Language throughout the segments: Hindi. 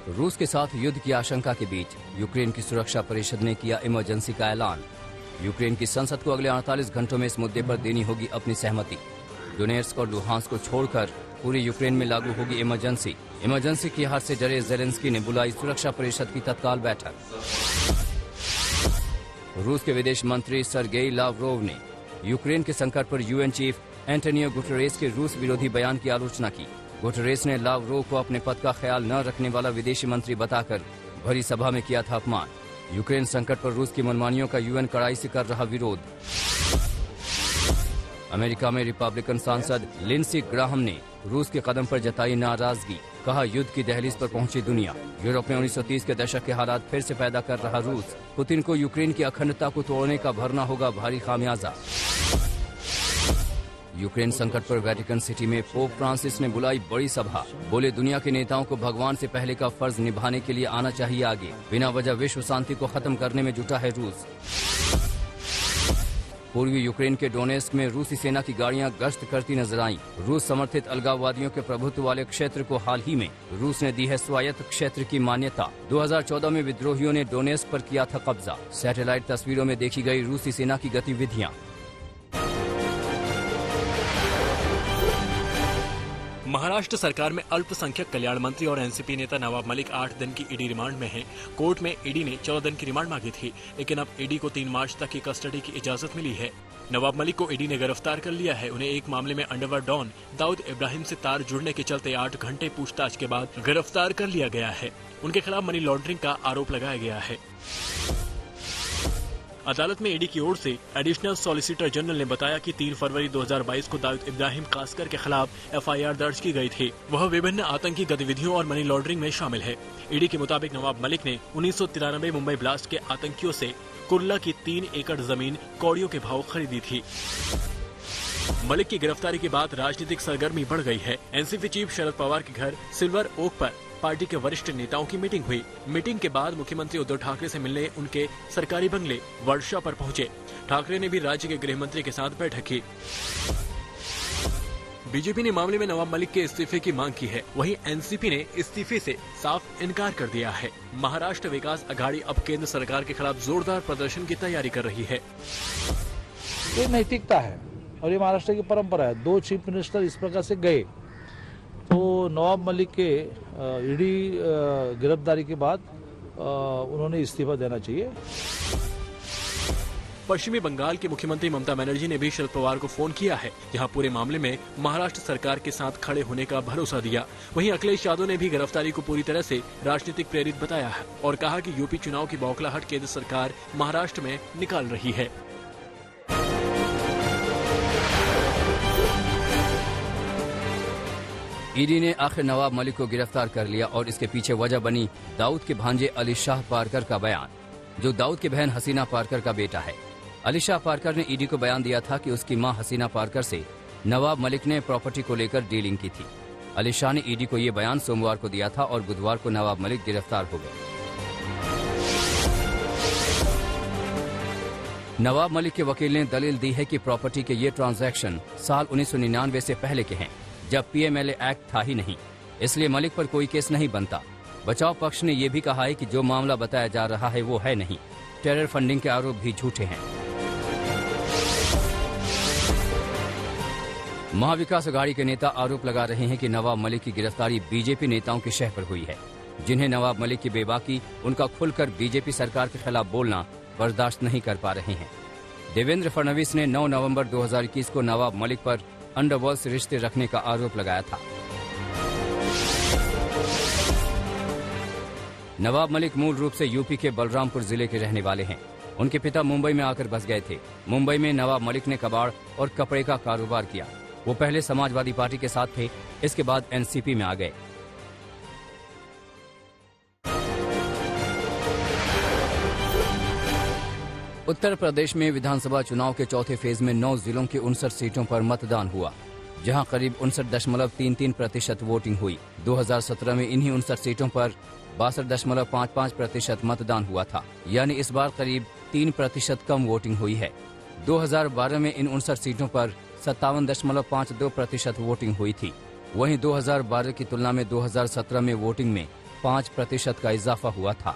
रूस के साथ युद्ध की आशंका के बीच यूक्रेन की सुरक्षा परिषद ने किया इमरजेंसी का ऐलान। यूक्रेन की संसद को अगले 48 घंटों में इस मुद्दे पर देनी होगी अपनी सहमति। डोनेट्स्क और लुहांस्क को छोड़कर पूरी यूक्रेन में लागू होगी इमरजेंसी। इमरजेंसी की हार से डरे जेलेंस्की ने बुलाई सुरक्षा परिषद की तत्काल बैठक। रूस के विदेश मंत्री सर्गेई लावरोव ने यूक्रेन के संकट पर यूएन चीफ एंटोनियो गुटेरेस के रूस विरोधी बयान की आलोचना की। गुटेरेस ने लावरोव को अपने पद का ख्याल न रखने वाला विदेशी मंत्री बताकर भरी सभा में किया था अपमान। यूक्रेन संकट पर रूस की मनमानियों का यूएन कड़ाई से कर रहा विरोध। अमेरिका में रिपब्लिकन सांसद लिंडसे ग्राहम ने रूस के कदम पर जताई नाराजगी। कहा, युद्ध की दहलीज पर पहुंची दुनिया। यूरोप में 1930 के दशक के हालात फिर से पैदा कर रहा रूस। पुतिन को यूक्रेन की अखंडता को तोड़ने का भरना होगा भारी खामियाजा। यूक्रेन संकट पर वेटिकन सिटी में पोप फ्रांसिस ने बुलाई बड़ी सभा। बोले, दुनिया के नेताओं को भगवान से पहले का फर्ज निभाने के लिए आना चाहिए आगे। बिना वजह विश्व शांति को खत्म करने में जुटा है रूस। पूर्वी यूक्रेन के डोनेट्स्क में रूसी सेना की गाड़ियां गश्त करती नजर आईं। रूस समर्थित अलगाववादियों के प्रभुत्व वाले क्षेत्र को हाल ही में रूस ने दी है स्वायत्त क्षेत्र की मान्यता। 2014 में विद्रोहियों ने डोनेट्स्क पर किया था कब्जा। सैटेलाइट तस्वीरों में देखी गई रूसी सेना की गतिविधियां। महाराष्ट्र सरकार में अल्पसंख्यक कल्याण मंत्री और एनसीपी नेता नवाब मलिक 8 दिन की ईडी रिमांड में हैं। कोर्ट में ईडी ने 14 दिन की रिमांड मांगी थी, लेकिन अब ईडी को 3 मार्च तक की कस्टडी की इजाजत मिली है। नवाब मलिक को ईडी ने गिरफ्तार कर लिया है। उन्हें एक मामले में अंडरवर्ल्ड डॉन दाऊद इब्राहिम से तार जुड़ने के चलते 8 घंटे पूछताछ के बाद गिरफ्तार कर लिया गया है। उनके खिलाफ मनी लॉन्ड्रिंग का आरोप लगाया गया है। अदालत में ईडी की ओर से एडिशनल सॉलिसिटर जनरल ने बताया कि 3 फरवरी 2022 को दाऊद इब्राहिम कास्कर के खिलाफ एफआईआर दर्ज की गई थी। वह विभिन्न आतंकी गतिविधियों और मनी लॉन्ड्रिंग में शामिल है। ईडी के मुताबिक नवाब मलिक ने 1993 मुंबई ब्लास्ट के आतंकियों से कुर्ला की 3 एकड़ जमीन कौड़ियों के भाव खरीदी थी। मलिक की गिरफ्तारी के बाद राजनीतिक सरगर्मी बढ़ गई है। एनसीपी चीफ शरद पवार के घर सिल्वर ओक पर पार्टी के वरिष्ठ नेताओं की मीटिंग हुई। मीटिंग के बाद मुख्यमंत्री उद्धव ठाकरे से मिलने उनके सरकारी बंगले वर्षा पर पहुंचे। ठाकरे ने भी राज्य के गृह मंत्री के साथ बैठक की। बीजेपी ने मामले में नवाब मलिक के इस्तीफे की मांग की है। वहीं एनसीपी ने इस्तीफे से साफ इनकार कर दिया है। महाराष्ट्र विकास अघाड़ी अब केंद्र सरकार के खिलाफ जोरदार प्रदर्शन की तैयारी कर रही है। ये नैतिकता है और ये महाराष्ट्र की परंपरा है। 2 चीफ मिनिस्टर इस प्रकार से गए तो नवाब मलिक के ईडी गिरफ्तारी के बाद उन्होंने इस्तीफा देना चाहिए। पश्चिमी बंगाल की मुख्यमंत्री ममता बनर्जी ने भी शरद पवार को फोन किया है, जहां पूरे मामले में महाराष्ट्र सरकार के साथ खड़े होने का भरोसा दिया। वहीं अखिलेश यादव ने भी गिरफ्तारी को पूरी तरह से राजनीतिक प्रेरित बताया है और कहा कि यूपी चुनाव की बौखलाहट केंद्र सरकार महाराष्ट्र में निकाल रही है। ईडी ने आखिर नवाब मलिक को गिरफ्तार कर लिया और इसके पीछे वजह बनी दाऊद के भांजे अली शाह पारकर का बयान, जो दाऊद की बहन हसीना पारकर का बेटा है। अली शाह पारकर ने ईडी को बयान दिया था कि उसकी मां हसीना पारकर से नवाब मलिक ने प्रॉपर्टी को लेकर डीलिंग की थी। अली शाह ने ईडी को ये बयान सोमवार को दिया था और बुधवार को नवाब मलिक गिरफ्तार हो गए। नवाब मलिक के वकील ने दलील दी है कि प्रॉपर्टी के ये ट्रांजैक्शन साल 1999 से पहले के हैं, जब पीएमएलए एक्ट था ही नहीं, इसलिए मलिक पर कोई केस नहीं बनता। बचाव पक्ष ने यह भी कहा है कि जो मामला बताया जा रहा है वो है नहीं। टेरर फंडिंग के आरोप भी झूठे हैं। महाविकास अघाड़ी के नेता आरोप लगा रहे हैं कि नवाब मलिक की गिरफ्तारी बीजेपी नेताओं की शह पर हुई है, जिन्हें नवाब मलिक की बेबाकी, उनका खुलकर बीजेपी सरकार के खिलाफ बोलना बर्दाश्त नहीं कर पा रहे हैं। देवेंद्र फडणवीस ने 9 नवंबर 2021 को नवाब मलिक पर अंडरवर्ल्ड से रिश्ते रखने का आरोप लगाया था। नवाब मलिक मूल रूप से यूपी के बलरामपुर जिले के रहने वाले हैं। उनके पिता मुंबई में आकर बस गए थे। मुंबई में नवाब मलिक ने कबाड़ और कपड़े का कारोबार किया। वो पहले समाजवादी पार्टी के साथ थे, इसके बाद एनसीपी में आ गए। उत्तर प्रदेश में विधानसभा चुनाव के चौथे फेज में 9 जिलों की 59 सीटों पर मतदान हुआ, जहां करीब 59.33% वोटिंग हुई। 2017 में इन्हीं 59 सीटों पर 62.55% मतदान हुआ था, यानी इस बार करीब 3% कम वोटिंग हुई है। 2012 में इन 59 सीटों पर 57.52% वोटिंग हुई थी। वहीं 2012 की तुलना में 2017 में वोटिंग में 5% का इजाफा हुआ था।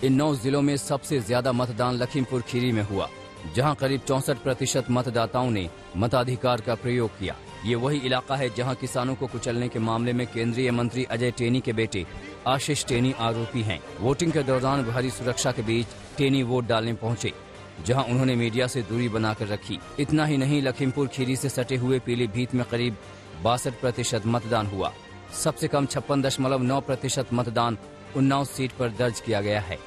इन 9 जिलों में सबसे ज्यादा मतदान लखीमपुर खीरी में हुआ, जहां करीब 64% मतदाताओं ने मताधिकार का प्रयोग किया। ये वही इलाका है जहां किसानों को कुचलने के मामले में केंद्रीय मंत्री अजय टेनी के बेटे आशीष टेनी आरोपी हैं। वोटिंग के दौरान भारी सुरक्षा के बीच टेनी वोट डालने पहुंचे, जहां उन्होंने मीडिया से दूरी बनाकर रखी। इतना ही नहीं, लखीमपुर खीरी से सटे हुए पीलीभीत में करीब 62% मतदान हुआ। सबसे कम 56.9% मतदान उन्नाव सीट पर दर्ज किया गया है।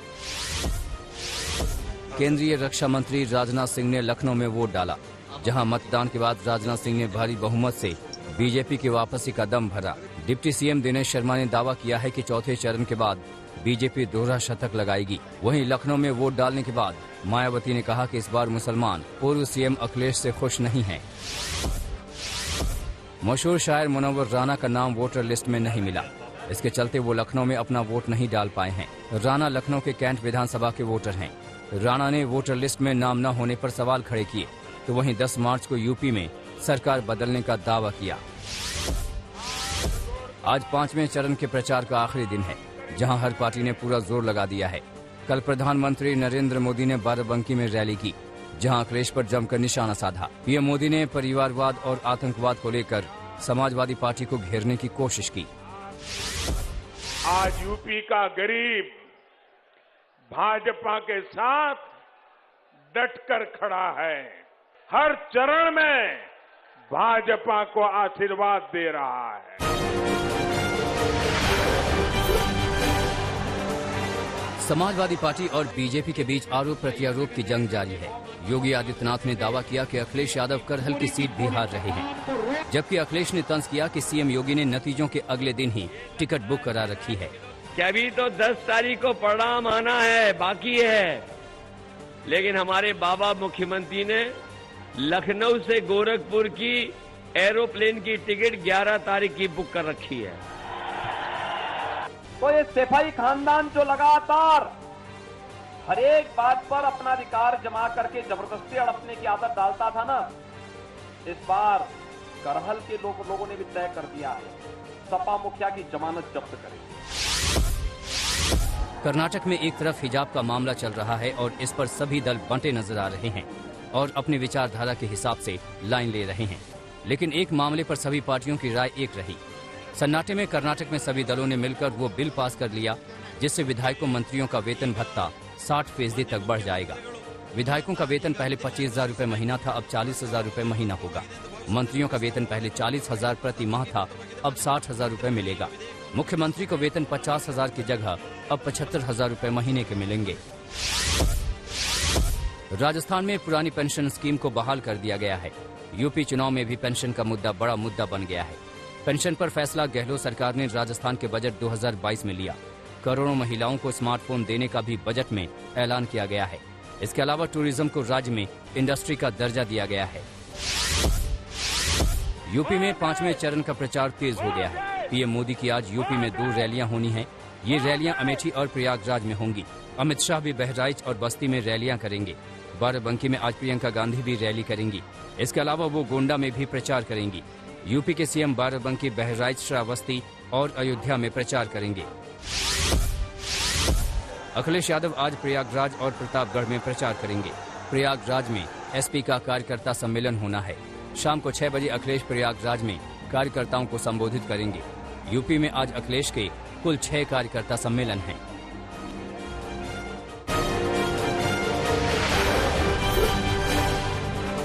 केंद्रीय रक्षा मंत्री राजनाथ सिंह ने लखनऊ में वोट डाला, जहां मतदान के बाद राजनाथ सिंह ने भारी बहुमत से बीजेपी की वापसी का दम भरा। डिप्टी सीएम दिनेश शर्मा ने दावा किया है कि चौथे चरण के बाद बीजेपी दोहरा शतक लगाएगी। वहीं लखनऊ में वोट डालने के बाद मायावती ने कहा कि इस बार मुसलमान पूर्व सीएम अखिलेश से खुश नहीं हैं। मशहूर शायर मुनव्वर राना का नाम वोटर लिस्ट में नहीं मिला, इसके चलते वो लखनऊ में अपना वोट नहीं डाल पाए हैं। राना लखनऊ के कैंट विधानसभा के वोटर हैं। राना ने वोटर लिस्ट में नाम न होने पर सवाल खड़े किए, तो वहीं 10 मार्च को यूपी में सरकार बदलने का दावा किया। आज 5वें चरण के प्रचार का आखिरी दिन है, जहां हर पार्टी ने पूरा जोर लगा दिया है। कल प्रधानमंत्री नरेंद्र मोदी ने बाराबंकी में रैली की, जहां अखिलेश पर जमकर निशाना साधा। पीएम मोदी ने परिवारवाद और आतंकवाद को लेकर समाजवादी पार्टी को घेरने की कोशिश की। आज यूपी का गरीब भाजपा के साथ डटकर खड़ा है। हर चरण में भाजपा को आशीर्वाद दे रहा है। समाजवादी पार्टी और बीजेपी के बीच आरोप प्रत्यारोप की जंग जारी है। योगी आदित्यनाथ ने दावा किया कि अखिलेश यादव करहल की सीट भी हार रहे हैं, जबकि अखिलेश ने तंज किया कि सीएम योगी ने नतीजों के अगले दिन ही टिकट बुक करा रखी है। अभी तो 10 तारीख को परिणाम आना है, बाकी है, लेकिन हमारे बाबा मुख्यमंत्री ने लखनऊ से गोरखपुर की एरोप्लेन की टिकट 11 तारीख की बुक कर रखी है। तो ये सिपाही खानदान जो लगातार हर एक बात पर अपना अधिकार जमा करके जबरदस्ती हड़पने की आदत डालता था ना, इस बार करहल के लोगों ने भी तय कर दिया है, सपा मुखिया की जमानत जब्त करेंगे। कर्नाटक में एक तरफ हिजाब का मामला चल रहा है और इस पर सभी दल बंटे नजर आ रहे हैं और अपनी विचारधारा के हिसाब से लाइन ले रहे हैं, लेकिन एक मामले पर सभी पार्टियों की राय एक रही। सन्नाटे में कर्नाटक में सभी दलों ने मिलकर वो बिल पास कर लिया, जिससे विधायकों मंत्रियों का वेतन भत्ता 60% तक बढ़ जाएगा। विधायकों का वेतन पहले 25,000 रुपए महीना था, अब 40,000 रुपए महीना होगा। मंत्रियों का वेतन पहले 40,000 प्रति माह था, अब 60,000 रुपए मिलेगा। मुख्यमंत्री को वेतन 50,000 की जगह अब 75,000 रुपए महीने के मिलेंगे। राजस्थान में पुरानी पेंशन स्कीम को बहाल कर दिया गया है। यूपी चुनाव में भी पेंशन का मुद्दा बड़ा मुद्दा बन गया है। पेंशन पर फैसला गहलोत सरकार ने राजस्थान के बजट 2022 में लिया। करोड़ों महिलाओं को स्मार्टफोन देने का भी बजट में ऐलान किया गया है। इसके अलावा टूरिज्म को राज्य में इंडस्ट्री का दर्जा दिया गया है। यूपी में 5वें चरण का प्रचार तेज हो गया है। पीएम मोदी की आज यूपी में 2 रैलियां होनी हैं। ये रैलियां अमेठी और प्रयागराज में होंगी। अमित शाह भी बहराइच और बस्ती में रैलियां करेंगे। बाराबंकी में आज प्रियंका गांधी भी रैली करेंगी। इसके अलावा वो गोंडा में भी प्रचार करेंगी। यूपी के सीएम बाराबंकी, बहराइच, श्रावस्ती और अयोध्या में प्रचार करेंगे। अखिलेश यादव आज प्रयागराज और प्रतापगढ़ में प्रचार करेंगे। प्रयागराज में एसपी का कार्यकर्ता सम्मेलन होना है। शाम को 6 बजे अखिलेश प्रयागराज में कार्यकर्ताओं को संबोधित करेंगे। यूपी में आज अखिलेश के कुल 6 कार्यकर्ता सम्मेलन हैं।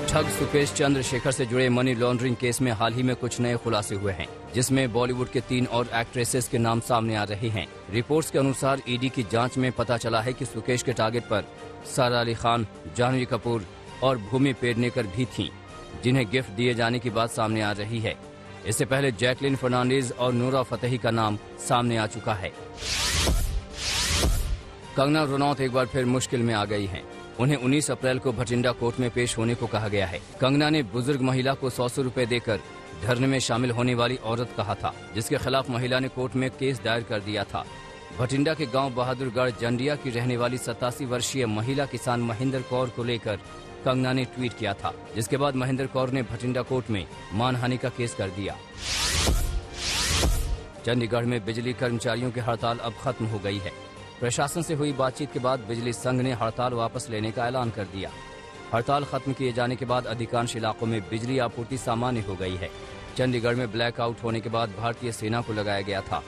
ठग सुकेश चंद्रशेखर से जुड़े मनी लॉन्ड्रिंग केस में हाल ही में कुछ नए खुलासे हुए हैं, जिसमें बॉलीवुड के 3 और एक्ट्रेसेस के नाम सामने आ रहे हैं। रिपोर्ट्स के अनुसार ईडी की जांच में पता चला है कि सुकेश के टारगेट पर सारा अली खान, जानवी कपूर और भूमि पेडनेकर भी थीं, जिन्हें गिफ्ट दिए जाने की बात सामने आ रही है। इससे पहले जैकलिन फर्नांडीज और नूरा फतेही का नाम सामने आ चुका है। कंगना रनौत एक बार फिर मुश्किल में आ गई हैं। उन्हें 19 अप्रैल को भटिंडा कोर्ट में पेश होने को कहा गया है। कंगना ने बुजुर्ग महिला को 100 रुपए देकर धरने में शामिल होने वाली औरत कहा था, जिसके खिलाफ महिला ने कोर्ट में केस दायर कर दिया था। भटिंडा के गांव बहादुरगढ़ जंडिया की रहने वाली 87 वर्षीय महिला किसान महेंद्र कौर को लेकर कंगना ने ट्वीट किया था, जिसके बाद महेंद्र कौर ने भटिंडा कोर्ट में मानहानि का केस कर दिया। चंडीगढ़ में बिजली कर्मचारियों की हड़ताल अब खत्म हो गई है। प्रशासन से हुई बातचीत के बाद बिजली संघ ने हड़ताल वापस लेने का ऐलान कर दिया। हड़ताल खत्म किए जाने के बाद अधिकांश इलाकों में बिजली आपूर्ति सामान्य हो गई है। चंडीगढ़ में ब्लैकआउट होने के बाद भारतीय सेना को लगाया गया था।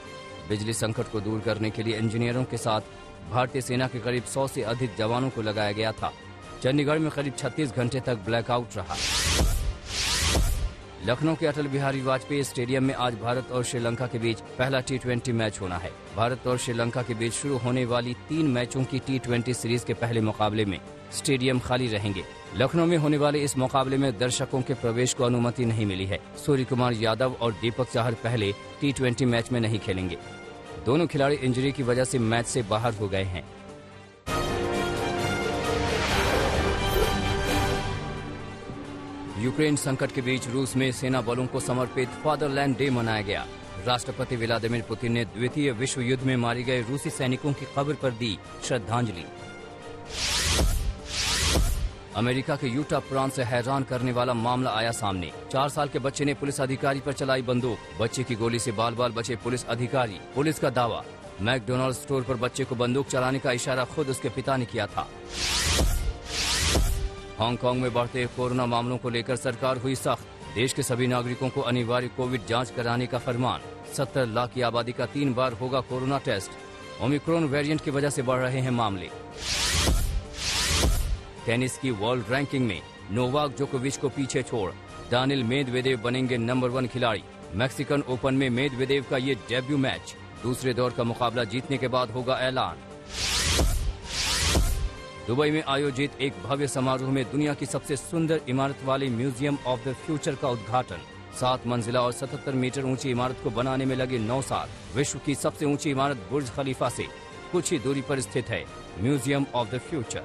बिजली संकट को दूर करने के लिए इंजीनियरों के साथ भारतीय सेना के करीब 100 से अधिक जवानों को लगाया गया था। चंडीगढ़ में करीब 36 घंटे तक ब्लैकआउट रहा। लखनऊ के अटल बिहारी वाजपेयी स्टेडियम में आज भारत और श्रीलंका के बीच पहला T20 मैच होना है। भारत और श्रीलंका के बीच शुरू होने वाली 3 मैचों की T20 सीरीज के पहले मुकाबले में स्टेडियम खाली रहेंगे। लखनऊ में होने वाले इस मुकाबले में दर्शकों के प्रवेश को अनुमति नहीं मिली है। सूर्य कुमार यादव और दीपक चाहर पहले T20 मैच में नहीं खेलेंगे। दोनों खिलाड़ी इंजरी की वजह से मैच से बाहर हो गए हैं। यूक्रेन संकट के बीच रूस में सेना बलों को समर्पित फादरलैंड डे मनाया गया। राष्ट्रपति व्लादिमीर पुतिन ने द्वितीय विश्व युद्ध में मारे गए रूसी सैनिकों की कब्र पर दी श्रद्धांजलि। अमेरिका के यूटा प्रांत से हैरान करने वाला मामला आया सामने। 4 साल के बच्चे ने पुलिस अधिकारी पर चलाई बंदूक। बच्चे की गोली से बाल बाल बचे पुलिस अधिकारी। पुलिस का दावा, मैकडोनाल्ड स्टोर पर बच्चे को बंदूक चलाने का इशारा खुद उसके पिता ने किया था। हांगकांग में बढ़ते कोरोना मामलों को लेकर सरकार हुई सख्त। देश के सभी नागरिकों को अनिवार्य कोविड जांच कराने का फरमान। 70 लाख की आबादी का 3 बार होगा कोरोना टेस्ट। ओमिक्रॉन वेरिएंट की वजह से बढ़ रहे हैं मामले। टेनिस की वर्ल्ड रैंकिंग में नोवाक जोकोविच को पीछे छोड़ दानिल मेदवेदेव बनेंगे नंबर 1 खिलाड़ी। मैक्सिकन ओपन में मेदवेदेव का ये डेब्यू मैच। दूसरे दौर का मुकाबला जीतने के बाद होगा ऐलान। दुबई में आयोजित एक भव्य समारोह में दुनिया की सबसे सुंदर इमारत वाले म्यूजियम ऑफ द फ्यूचर का उद्घाटन। 7 मंजिला और 77 मीटर ऊंची इमारत को बनाने में लगे 9 साल। विश्व की सबसे ऊंची इमारत बुर्ज खलीफा से कुछ ही दूरी पर स्थित है म्यूजियम ऑफ द फ्यूचर।